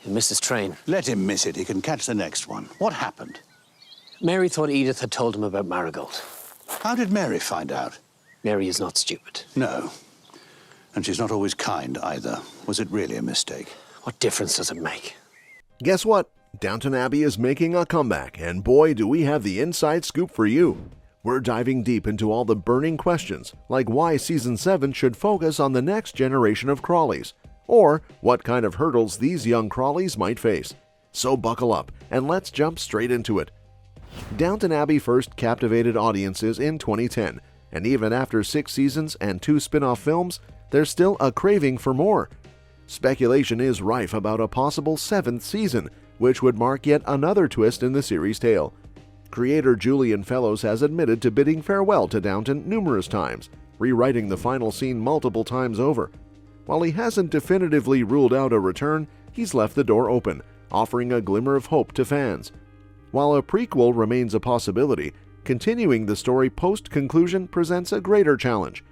He missed his train. Let him miss it. He can catch the next one. What happened? Mary thought Edith had told him about Marigold. How did Mary find out? Mary is not stupid. No. And she's not always kind either. Was it really a mistake? What difference does it make? Guess what? Downton Abbey is making a comeback, and boy, do we have the inside scoop for you. We're diving deep into all the burning questions, like why Season 7 should focus on the next generation of Crawleys, or what kind of hurdles these young Crawleys might face. So buckle up, and let's jump straight into it. Downton Abbey first captivated audiences in 2010, and even after 6 seasons and 2 spin-off films, there's still a craving for more. Speculation is rife about a possible 7th season, which would mark yet another twist in the series' tale. Creator Julian Fellowes has admitted to bidding farewell to Downton numerous times, rewriting the final scene multiple times over. While he hasn't definitively ruled out a return, he's left the door open, offering a glimmer of hope to fans. While a prequel remains a possibility, continuing the story post-conclusion presents a greater challenge.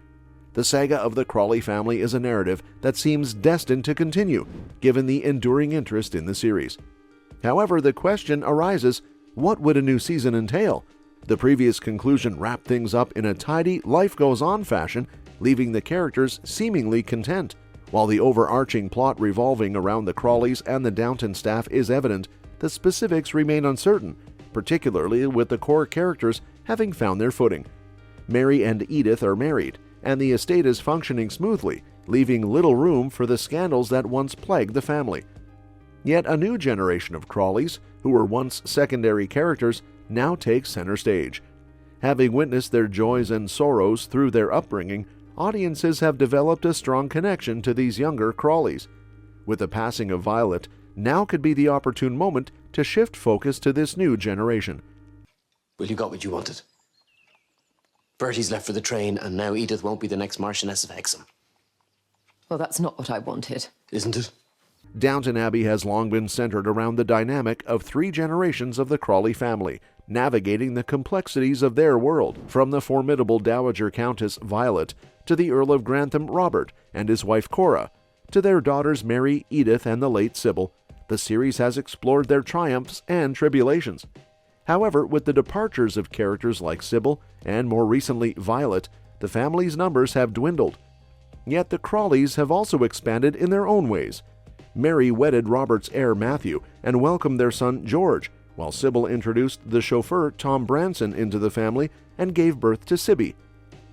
The saga of the Crawley family is a narrative that seems destined to continue, given the enduring interest in the series. However, the question arises, what would a new season entail? The previous conclusion wrapped things up in a tidy, life-goes-on fashion, leaving the characters seemingly content. While the overarching plot revolving around the Crawleys and the Downton staff is evident, the specifics remain uncertain, particularly with the core characters having found their footing. Mary and Edith are married, and the estate is functioning smoothly, leaving little room for the scandals that once plagued the family. Yet a new generation of Crawleys, who were once secondary characters, now take center stage. Having witnessed their joys and sorrows through their upbringing, audiences have developed a strong connection to these younger Crawleys. With the passing of Violet, now could be the opportune moment to shift focus to this new generation. Well, you got what you wanted. Bertie's left for the train, and now Edith won't be the next Marchioness of Hexham. Well, that's not what I wanted. Isn't it? Downton Abbey has long been centered around the dynamic of 3 generations of the Crawley family, navigating the complexities of their world, from the formidable Dowager Countess Violet to the Earl of Grantham Robert and his wife Cora, to their daughters Mary, Edith, and the late Sybil. The series has explored their triumphs and tribulations. However, with the departures of characters like Sybil and more recently Violet, the family's numbers have dwindled. Yet the Crawleys have also expanded in their own ways. Mary wedded Robert's heir Matthew and welcomed their son George, while Sybil introduced the chauffeur Tom Branson into the family and gave birth to Sibby.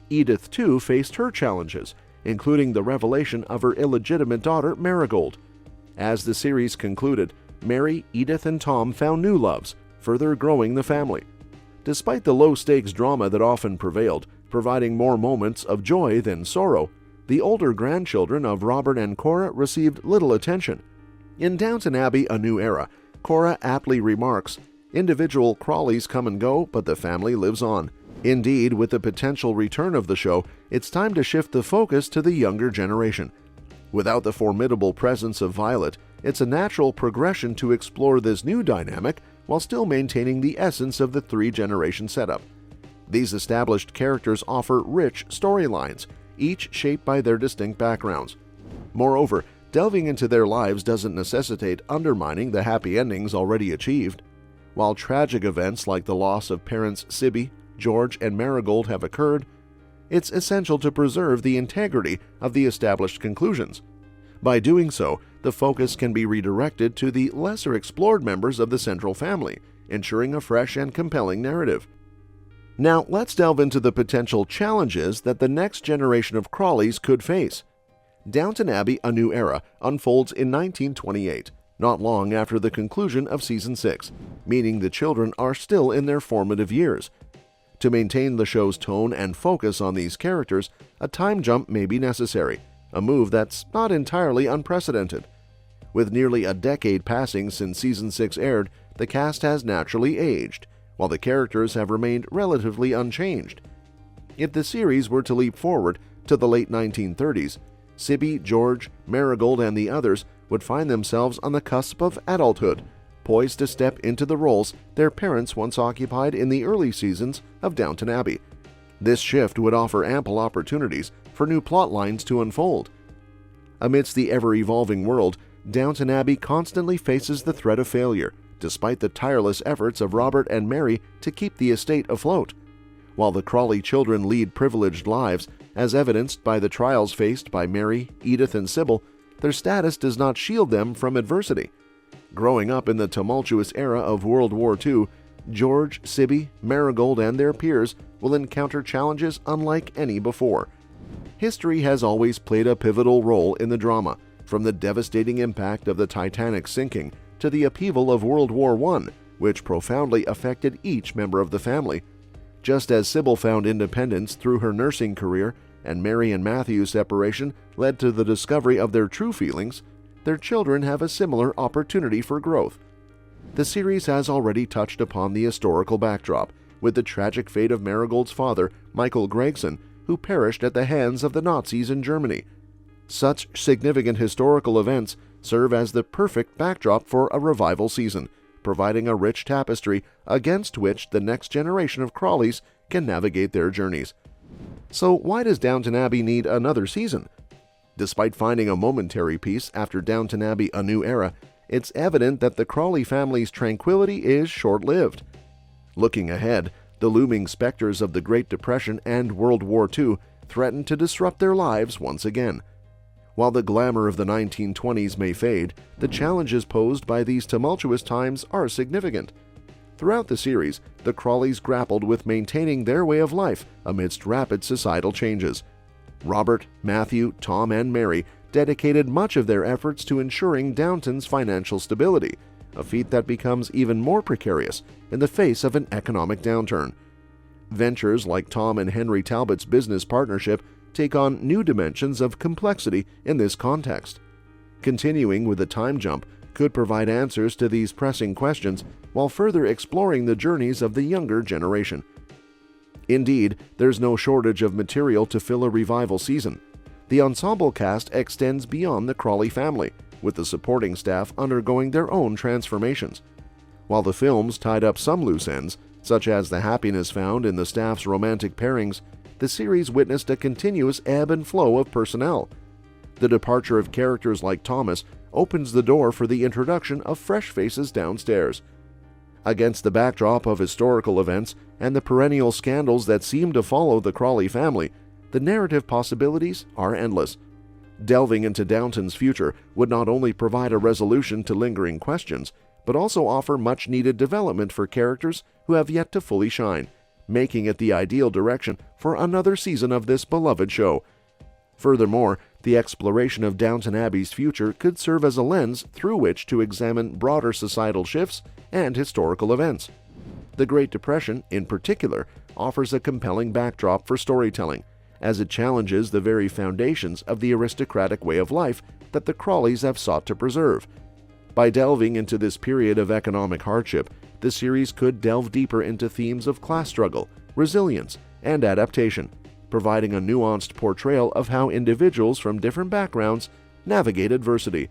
Edith, too, faced her challenges, including the revelation of her illegitimate daughter Marigold. As the series concluded, Mary, Edith, and Tom found new loves, further growing the family. Despite the low-stakes drama that often prevailed, providing more moments of joy than sorrow, the older grandchildren of Robert and Cora received little attention. In Downton Abbey: A New Era, Cora aptly remarks, "Individual Crawleys come and go, but the family lives on." Indeed, with the potential return of the show, it's time to shift the focus to the younger generation. Without the formidable presence of Violet, it's a natural progression to explore this new dynamic while still maintaining the essence of the 3-generation setup. These established characters offer rich storylines, each shaped by their distinct backgrounds. Moreover, delving into their lives doesn't necessitate undermining the happy endings already achieved. While tragic events like the loss of parents Sibby, George, and Marigold have occurred, it's essential to preserve the integrity of the established conclusions. By doing so, the focus can be redirected to the lesser explored members of the central family, ensuring a fresh and compelling narrative. Now, let's delve into the potential challenges that the next generation of Crawleys could face. Downton Abbey: A New Era unfolds in 1928, not long after the conclusion of Season 6, meaning the children are still in their formative years. To maintain the show's tone and focus on these characters, a time jump may be necessary, a move that's not entirely unprecedented. With nearly a decade passing since Season 6 aired, the cast has naturally aged, while the characters have remained relatively unchanged. If the series were to leap forward to the late 1930s, Sibby, George, Marigold, and the others would find themselves on the cusp of adulthood, poised to step into the roles their parents once occupied in the early seasons of Downton Abbey. This shift would offer ample opportunities for new plot lines to unfold. Amidst the ever-evolving world, Downton Abbey constantly faces the threat of failure, despite the tireless efforts of Robert and Mary to keep the estate afloat. While the Crawley children lead privileged lives, as evidenced by the trials faced by Mary, Edith, and Sybil, their status does not shield them from adversity. Growing up in the tumultuous era of World War II, George, Sibby, Marigold, and their peers will encounter challenges unlike any before. History has always played a pivotal role in the drama, from the devastating impact of the Titanic sinking to the upheaval of World War I, which profoundly affected each member of the family. Just as Sybil found independence through her nursing career and Mary and Matthew's separation led to the discovery of their true feelings, their children have a similar opportunity for growth. The series has already touched upon the historical backdrop, with the tragic fate of Marigold's father, Michael Gregson, who perished at the hands of the Nazis in Germany. Such significant historical events serve as the perfect backdrop for a revival season, providing a rich tapestry against which the next generation of Crawleys can navigate their journeys. So why does Downton Abbey need another season? Despite finding a momentary peace after Downton Abbey: A New Era, it's evident that the Crawley family's tranquility is short-lived. Looking ahead, the looming specters of the Great Depression and World War II threaten to disrupt their lives once again. While the glamour of the 1920s may fade, the challenges posed by these tumultuous times are significant. Throughout the series, the Crawleys grappled with maintaining their way of life amidst rapid societal changes. Robert, Matthew, Tom, and Mary dedicated much of their efforts to ensuring Downton's financial stability, a feat that becomes even more precarious in the face of an economic downturn. Ventures like Tom and Henry Talbot's business partnership take on new dimensions of complexity in this context. Continuing with the time jump could provide answers to these pressing questions while further exploring the journeys of the younger generation. Indeed, there's no shortage of material to fill a revival season. The ensemble cast extends beyond the Crawley family, with the supporting staff undergoing their own transformations. While the films tied up some loose ends, such as the happiness found in the staff's romantic pairings, the series witnessed a continuous ebb and flow of personnel. The departure of characters like Thomas opens the door for the introduction of fresh faces downstairs. Against the backdrop of historical events and the perennial scandals that seem to follow the Crawley family, the narrative possibilities are endless. Delving into Downton's future would not only provide a resolution to lingering questions, but also offer much-needed development for characters who have yet to fully shine, making it the ideal direction for another season of this beloved show. Furthermore, the exploration of Downton Abbey's future could serve as a lens through which to examine broader societal shifts and historical events. The Great Depression, in particular, offers a compelling backdrop for storytelling, as it challenges the very foundations of the aristocratic way of life that the Crawleys have sought to preserve. By delving into this period of economic hardship, the series could delve deeper into themes of class struggle, resilience, and adaptation, providing a nuanced portrayal of how individuals from different backgrounds navigate adversity.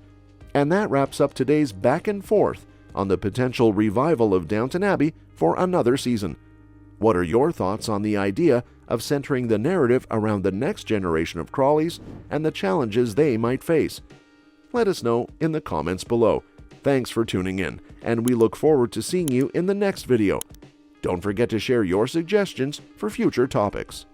And that wraps up today's back and forth on the potential revival of Downton Abbey for another season. What are your thoughts on the idea of centering the narrative around the next generation of Crawleys and the challenges they might face? Let us know in the comments below. Thanks for tuning in, and we look forward to seeing you in the next video. Don't forget to share your suggestions for future topics.